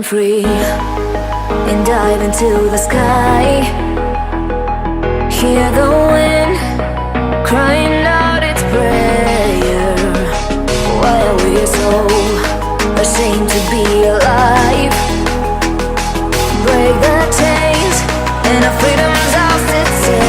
free and dive into the sky. Hear the wind crying out its prayer. Why are we so ashamed to be alive? Break the chains and our freedom's ours to take.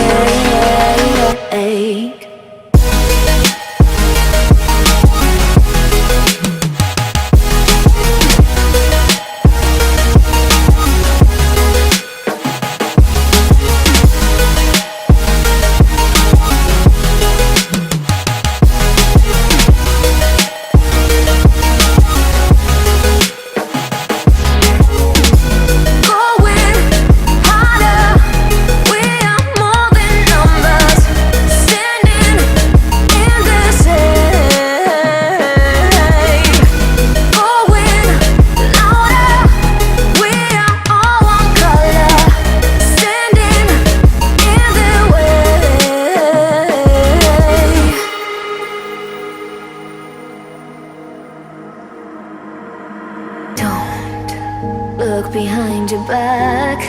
Look behind your back.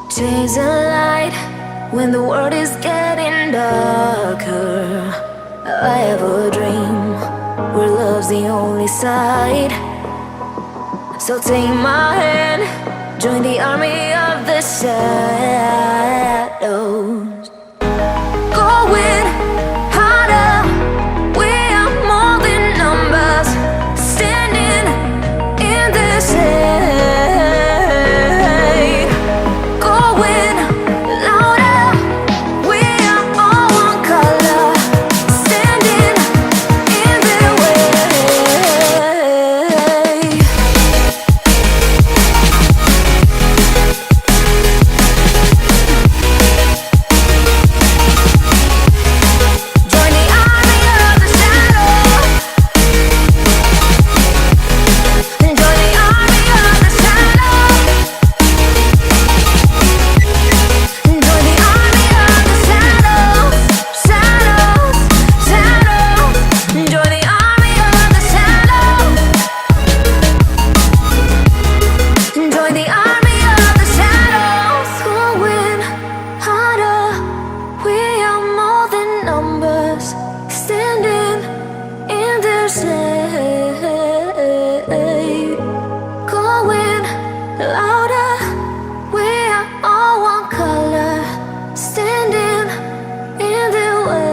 Chase a light when the world is getting darker. I have a dream where love's the only side. So take my hand, join the army of the shadows. Going harder, we are more than numbers. Standing in this hate. Going louder, we are all one color. Standing in their way. Join the army of the shadows. Join the army of the shadows. Join the army of the shadows. Shadows, shadows. Join the army of the shadows. Join the army of the shadows. Going harder, we are more than numbers. Standing in their shade. Going louder, we are all one color. Standing in their way.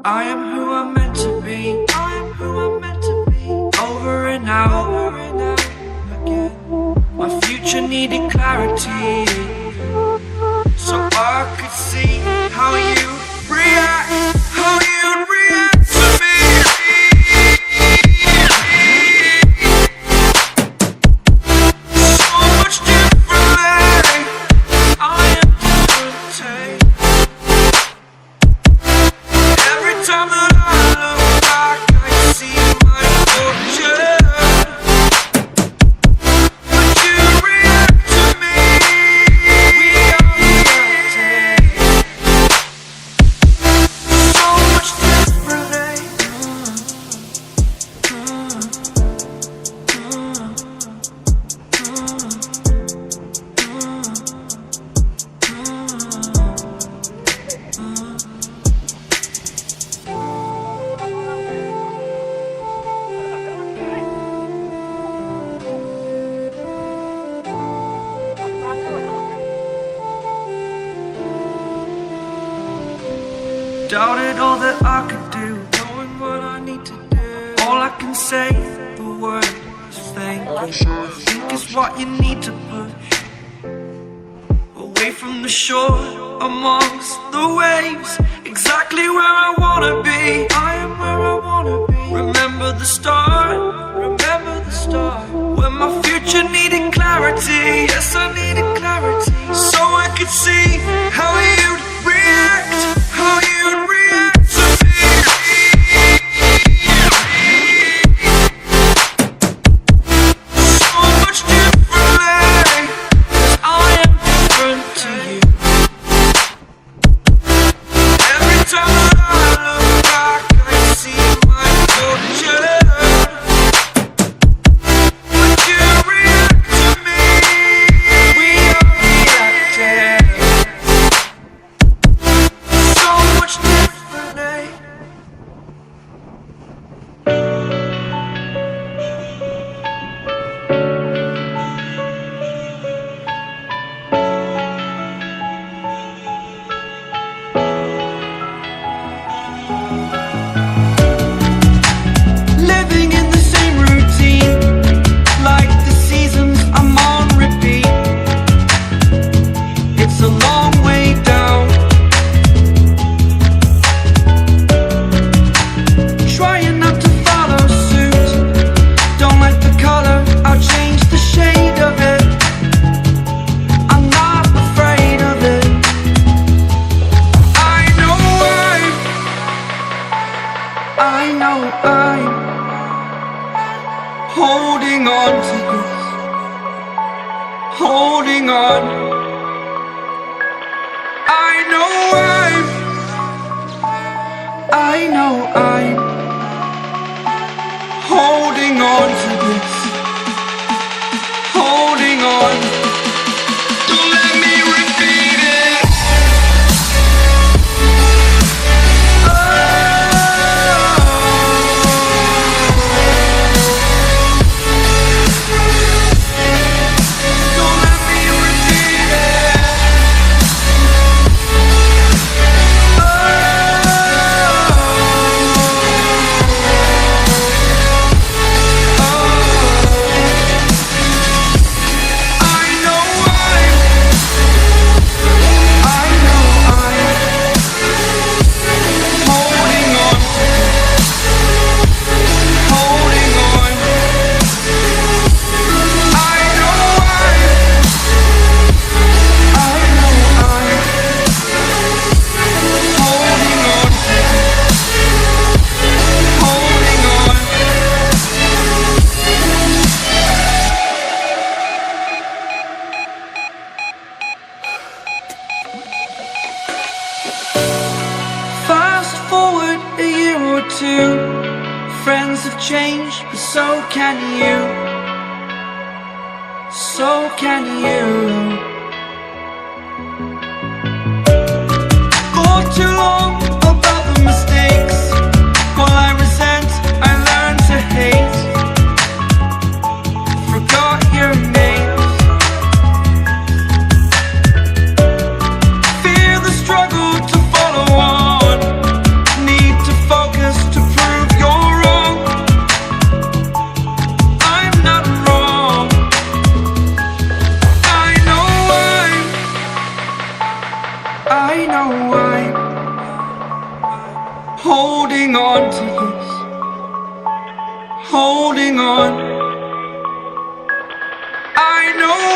I am who I'm meant to be. I am who I'm meant to be. Over and out again. My future needed clarity, so I could see how you react, how you react to me. So much differently. I am different. Every time that I look back, I see my fortune. But you react to me. We are reacting so much differently. Doubted all that I could do, knowing what I need to do. All I can say, the word is thank you. I think it's what you need to put away from the shore, amongst the waves. Exactly where I wanna be. I am where I wanna be. Remember the start, when my future needed clarity. Yes, I needed clarity, so I could see how you'd react, how you'd react. I know I'm holding on to this, holding on. I know I'm holding on to this, holding on. Don't let me repeat it. Friends have changed, but so can you. So can you. For too long about the mistakes, while I resent, I learned to hate. Forgot your names. Fear the struggle to follow on. Need to focus to prove you're wrong. I'm not wrong. I know I'm holding on to this, holding on. I know